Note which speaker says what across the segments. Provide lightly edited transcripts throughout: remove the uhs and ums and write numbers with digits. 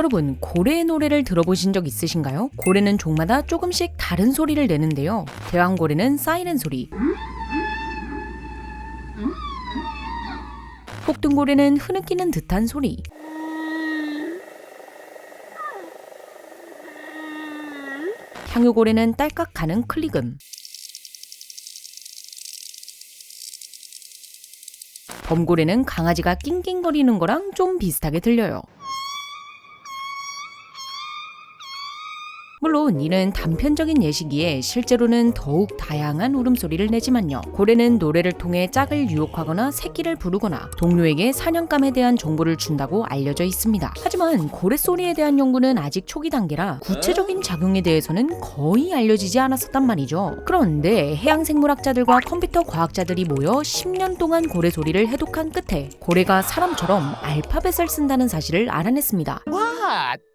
Speaker 1: 여러분, 고래의 노래를 들어보신 적 있으신가요? 고래는 종마다 조금씩 다른 소리를 내는데요. 대왕고래는 사이렌 소리, 폭등고래는 흐느끼는 듯한 소리, 향유고래는 딸깍하는 클릭음, 범고래는 강아지가 낑낑거리는 거랑 좀 비슷하게 들려요. 물론 이는 단편적인 예시기에 실제로는 더욱 다양한 울음소리를 내지만요. 고래는 노래를 통해 짝을 유혹하거나 새끼를 부르거나 동료에게 사냥감에 대한 정보를 준다고 알려져 있습니다. 하지만 고래소리에 대한 연구는 아직 초기 단계라 구체적인 작용에 대해서는 거의 알려지지 않았었단 말이죠. 그런데 해양생물학자들과 컴퓨터 과학자들이 모여 10년 동안 고래소리를 해독한 끝에 고래가 사람처럼 알파벳을 쓴다는 사실을 알아냈습니다.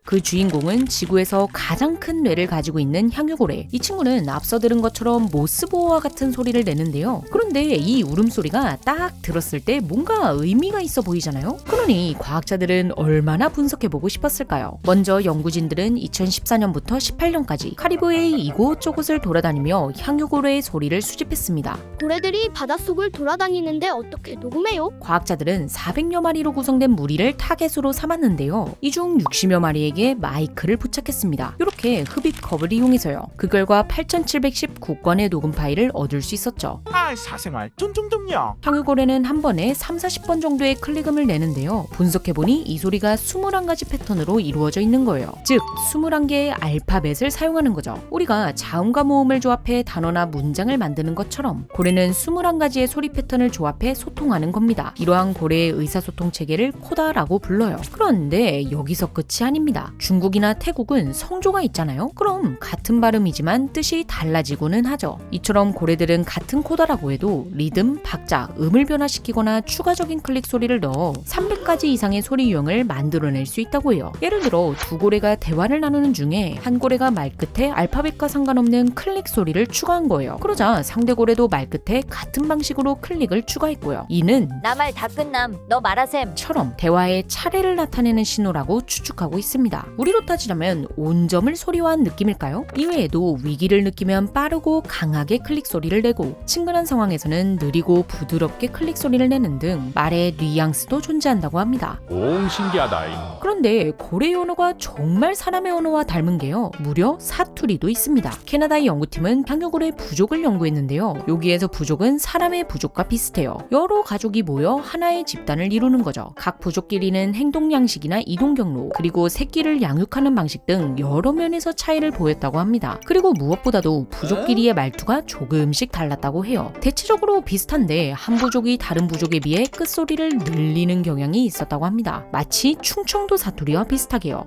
Speaker 1: 그 주인공은 지구에서 가장 큰 뇌를 가지고 있는 향유고래. 이 친구는 앞서 들은 것처럼 모스보어와 같은 소리를 내는데요. 그런데 이 울음소리가 딱 들었을 때 뭔가 의미가 있어 보이잖아요? 그러니 과학자들은 얼마나 분석해보고 싶었을까요? 먼저 연구진들은 2014년부터 18년까지 카리브해의 이곳저곳을 돌아다니며 향유고래의 소리를 수집했습니다.
Speaker 2: 고래들이 바닷속을 돌아다니는데 어떻게 녹음해요?
Speaker 1: 과학자들은 400여 마리로 구성된 무리를 타겟으로 삼았는데요. 이 중 60여 마리에게 마이크를 부착했습니다. 이렇게 흡입컵을 이용해서요. 그 결과 8719건의 녹음 파일을 얻을 수 있었죠.
Speaker 3: 사생활 쫀쫀쫀요.
Speaker 1: 향유고래는 한 번에 30-40번 정도의 클릭음을 내는데요. 분석해보니 이 소리가 21가지 패턴으로 이루어져 있는 거예요. 즉 21개의 알파벳을 사용하는 거죠. 우리가 자음과 모음을 조합해 단어나 문장을 만드는 것처럼 고래는 21가지의 소리 패턴을 조합해 소통하는 겁니다. 이러한 고래의 의사소통 체계를 코다라고 불러요. 그런데 여기서 끝이 아닙니다. 중국이나 태국은 성조가 있잖아요. 그럼 같은 발음이지만 뜻이 달라지고는 하죠. 이처럼 고래들은 같은 코다라고 해도 리듬, 박자, 음을 변화시키거나 추가적인 클릭 소리를 넣어 300가지 이상의 소리 유형을 만들어낼 수 있다고 해요. 예를 들어 두 고래가 대화를 나누는 중에 한 고래가 말끝에 알파벳과 상관없는 클릭 소리를 추가한 거예요. 그러자 상대 고래도 말끝에 같은 방식으로 클릭을 추가했고요. 이는
Speaker 4: 나 말 다 끝남, 너 말하셈
Speaker 1: 처럼 대화의 차례를 나타내는 신호라고 추측하고 있습니다. 우리로 따지자면 온점을 소리화한 느낌일까요? 이외에도 위기를 느끼면 빠르고 강하게 클릭 소리를 내고 친근한 상황에서는 느리고 부드럽게 클릭 소리를 내는 등 말의 뉘앙스도 존재한다고 합니다.
Speaker 3: 오 신기하다.
Speaker 1: 그런데 고래의 언어가 정말 사람의 언어와 닮은 게요. 무려 사투리도 있습니다. 캐나다의 연구팀은 향유고래 부족을 연구했는데요. 여기에서 부족은 사람의 부족과 비슷해요. 여러 가족이 모여 하나의 집단을 이루는 거죠. 각 부족끼리는 행동 양식이나 이동 경로, 그리고 새끼를 양육하는 방식 등 여러 면에서 차이를 보였다고 합니다. 그리고 무엇보다도 부족끼리의 말투가 조금씩 달랐다고 해요. 대체적으로 비슷한데 한 부족이 다른 부족에 비해 끝소리를 늘리는 경향이 있었다고 합니다. 마치 충청도 사투리와 비슷하게요.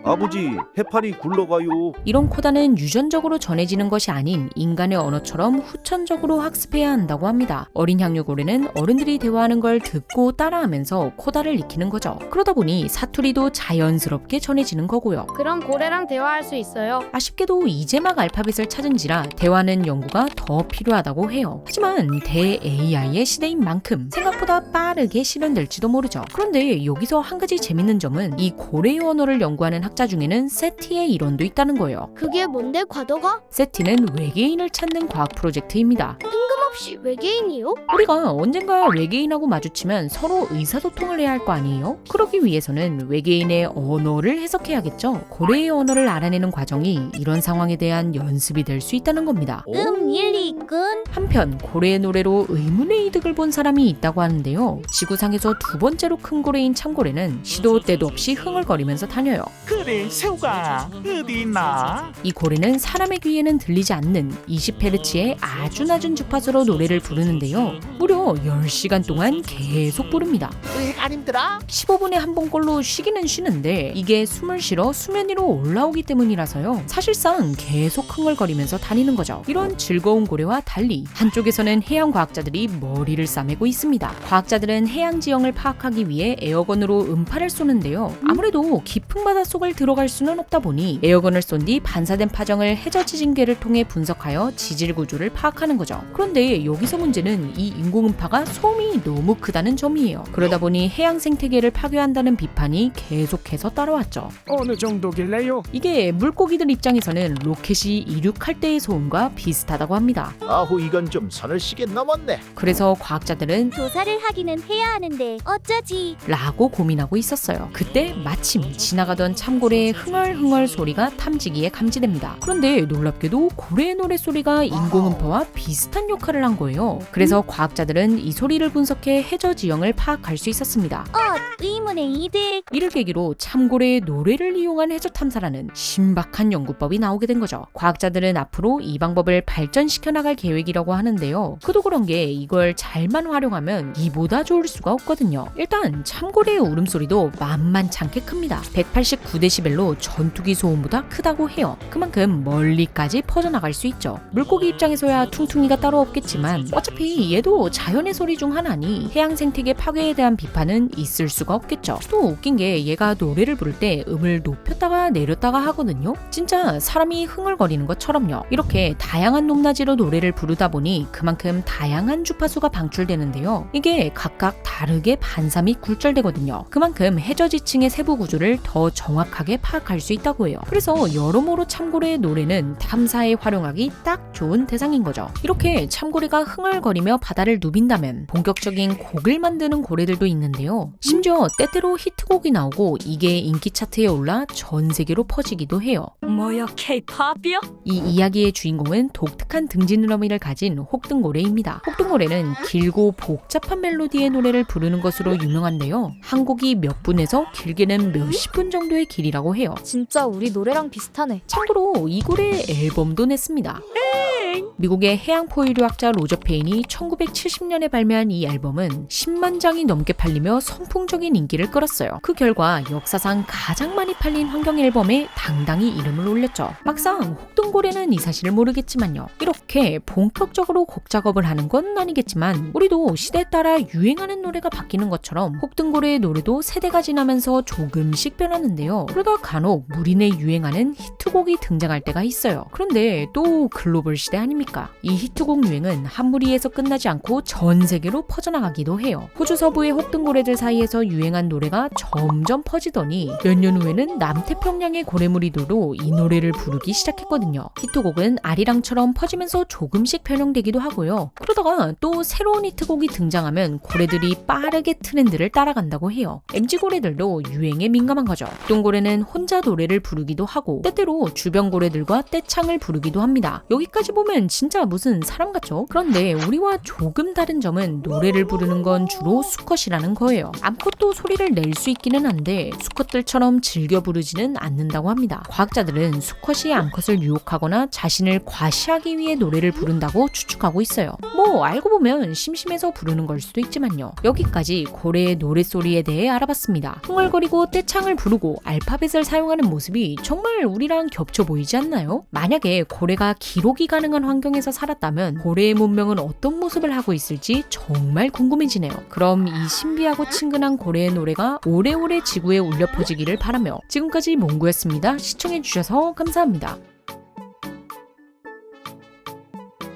Speaker 5: 아버지, 해파리 굴러가요.
Speaker 1: 이런 코다는 유전적으로 전해지는 것이 아닌 인간의 언어처럼 후천적으로 학습해야 한다고 합니다. 어린 향유고래는 어른들이 대화하는 걸 듣고 따라하면서 코다를 익히는 거죠. 그러다 보니 사투리도 자연스럽게 전해지는 거고요.
Speaker 2: 그럼 고래랑 대화할 수 있어요?
Speaker 1: 아쉽게도 이제 막 알파벳을 찾은지라 대화는 연구가 더 필요하다고 해요. 하지만 대-AI의 시대인 만큼 생각보다 빠르게 실현될지도 모르죠. 그런데 여기서 한 가지 재밌는 점은 이 고래의 언어를 연구하는 학자 중에는 세티의 이론도 있다는 거예요.
Speaker 2: 그게 뭔데 과도가?
Speaker 1: 세티는 외계인을 찾는 과학 프로젝트입니다.
Speaker 2: 뜬금없이 외계인이요?
Speaker 1: 우리가 언젠가 외계인하고 마주치면 서로 의사소통을 해야 할 거 아니에요? 그러기 위해서는 외계인의 언어를 해석해야겠죠. 고래의 언어를 알아내는 과정이 이런 상황에 대한 연습이 될 수 있다는 겁니다.
Speaker 4: 일리 있군
Speaker 1: 한편 고래의 노래로 의문의 이득을 본 사람이 있다고 하는데요. 지구상에서 두 번째로 큰 고래인 참고래는 시도 때도 없이 흥얼거리면서 다녀요.
Speaker 3: 그래 새우가 어디 있나?
Speaker 1: 이 고래는 사람의 귀에는 들리지 않는 20Hz의 아주 낮은 주파수로 노래를 부르는데요. 무려 10시간 동안 계속 부릅니다.
Speaker 3: 안 힘들어?
Speaker 1: 15분에 한 번꼴로 쉬기는 쉬는데 이게 숨을 실어 수면 위로 올라오기 때문이라서요. 사실상 계속 흥얼거리면서 다니는 거죠. 이런 즐거운 고래와 달리 한쪽에서는 해양 과학자들이 머리를 싸매고 있습니다. 과학자들은 해양 지형을 파악하기 위해 에어건으로 음파를 쏘는데요. 아무래도 깊은 바닷속을 들어갈 수는 없다 보니 에어건을 쏜 뒤 반사된 파정을 해저 지진계를 통해 분석하여 지질 구조를 파악하는 거죠. 그런데 그런데 여기서 문제는 이 인공음파가 소음이 너무 크다는 점이에요. 그러다 보니 해양 생태계를 파괴한다는 비판이 계속해서 따라왔죠.
Speaker 6: 어느 정도길래요?
Speaker 1: 이게 물고기들 입장에서는 로켓이 이륙할 때의 소음과 비슷하다고 합니다.
Speaker 7: 아후 이건 좀 선을 시계 넘었네.
Speaker 1: 그래서 과학자들은
Speaker 4: 조사를 하기는 해야 하는데 어쩌지?
Speaker 1: 라고 고민하고 있었어요. 그때 마침 지나가던 참고래의 흥얼흥얼 소리가 탐지기에 감지됩니다. 그런데 놀랍게도 고래의 노랫소리가 인공음파와 비슷한 역할을 한 거예요. 그래서 과학자들은 이 소리를 분석해 해저 지형을 파악할 수 있었습니다.
Speaker 4: 의문의 이득.
Speaker 1: 이를 계기로 참고래의 노래를 이용한 해저 탐사라는 신박한 연구법이 나오게 된 거죠. 과학자들은 앞으로 이 방법을 발전시켜 나갈 계획이라고 하는데요. 그도 그런 게 이걸 잘만 활용하면 이보다 좋을 수가 없거든요. 일단 참고래의 울음소리도 만만찮게 큽니다. 189dB로 전투기 소음보다 크다고 해요. 그만큼 멀리까지 퍼져나갈 수 있죠. 물고기 입장에서야 퉁퉁이가 따로 없겠지만 어차피 얘도 자연의 소리 중 하나니 해양 생태계 파괴에 대한 비판은 있을 수가 없겠죠. 또 웃긴 게 얘가 노래를 부를 때 음을 높였다가 내렸다가 하거든요. 진짜 사람이 흥얼거리는 것처럼요. 이렇게 다양한 높낮이로 노래를 부르다 보니 그만큼 다양한 주파수가 방출되는데요. 이게 각각 다르게 반사 및 굴절되거든요. 그만큼 해저지층의 세부 구조를 더 정확하게 파악할 수 있다고 해요. 그래서 여러모로 참고래의 노래는 탐사에 활용하기 딱 좋은 대상인 거죠. 이렇게 참고래가 흥얼거리며 바다를 누빈다면 본격적인 곡을 만드는 고래들도 있는데요. 심지어 때때로 히트곡이 나오고 이게 인기 차트에 올라 전 세계로 퍼지기도 해요.
Speaker 4: 뭐야, K-팝이요?
Speaker 1: 이 이야기의 주인공은 독특한 등지느러미를 가진 혹등고래입니다. 혹등고래는 길고 복잡한 멜로디의 노래를 부르는 것으로 유명한데요. 한 곡이 몇 분에서 길게는 몇십 분 정도의 길이라고 해요.
Speaker 4: 진짜 우리 노래랑 비슷하네.
Speaker 1: 참고로 이 고래 앨범도 냈습니다. 미국의 해양 포유류학자 로저 페인이 1970년에 발매한 이 앨범은 10만 장이 넘게 팔리며 선풍적인 인기를 끌었어요. 그 결과 역사상 가장 많이 팔린 환경 앨범에 당당히 이름을 올렸죠. 막상 혹등고래는 이 사실을 모르겠지만요. 이렇게 본격적으로 곡 작업을 하는 건 아니겠지만 우리도 시대에 따라 유행하는 노래가 바뀌는 것처럼 혹등고래의 노래도 세대가 지나면서 조금씩 변하는데요. 그러다 간혹 무리 내 유행하는 히트곡이 등장할 때가 있어요. 그런데 또 글로벌 시대 아닙니까? 이 히트곡 유행은 한 무리에서 끝나지 않고 전 세계로 퍼져나가기도 해요. 호주 서부의 혹등고래들 사이에서 유행한 노래가 점점 퍼지더니 몇 년 후에는 남태평양의 고래무리들도 이 노래를 부르기 시작했거든요. 히트곡은 아리랑처럼 퍼지면서 조금씩 변형되기도 하고요. 그러다가 또 새로운 히트곡이 등장하면 고래들이 빠르게 트렌드를 따라간다고 해요. MZ고래들도 유행에 민감한 거죠. 혹등고래는 혼자 노래를 부르기도 하고 때때로 주변 고래들과 떼창을 부르기도 합니다. 여기까지 보면 진짜 무슨 사람 같죠? 그런데 우리와 조금 다른 점은 노래를 부르는 건 주로 수컷이라는 거예요. 암컷도 소리를 낼 수 있기는 한데 수컷들처럼 즐겨 부르지는 않는다고 합니다. 과학자들은 수컷이 암컷을 유혹하거나 자신을 과시하기 위해 노래를 부른다고 추측하고 있어요. 뭐 알고 보면 심심해서 부르는 걸 수도 있지만요. 여기까지 고래의 노랫소리에 대해 알아봤습니다. 흥얼거리고 떼창을 부르고 알파벳을 사용하는 모습이 정말 우리랑 겹쳐 보이지 않나요? 만약에 고래가 기록이 가능한 환경에서 살았다면 고래의 문명은 어떤 모습을 하고 있을지 정말 궁금해지네요. 그럼 이 신비하고 친근한 고래의 노래가 오래오래 지구에 울려 퍼지기를 바라며 지금까지 몽구였습니다. 시청해주셔서 감사합니다.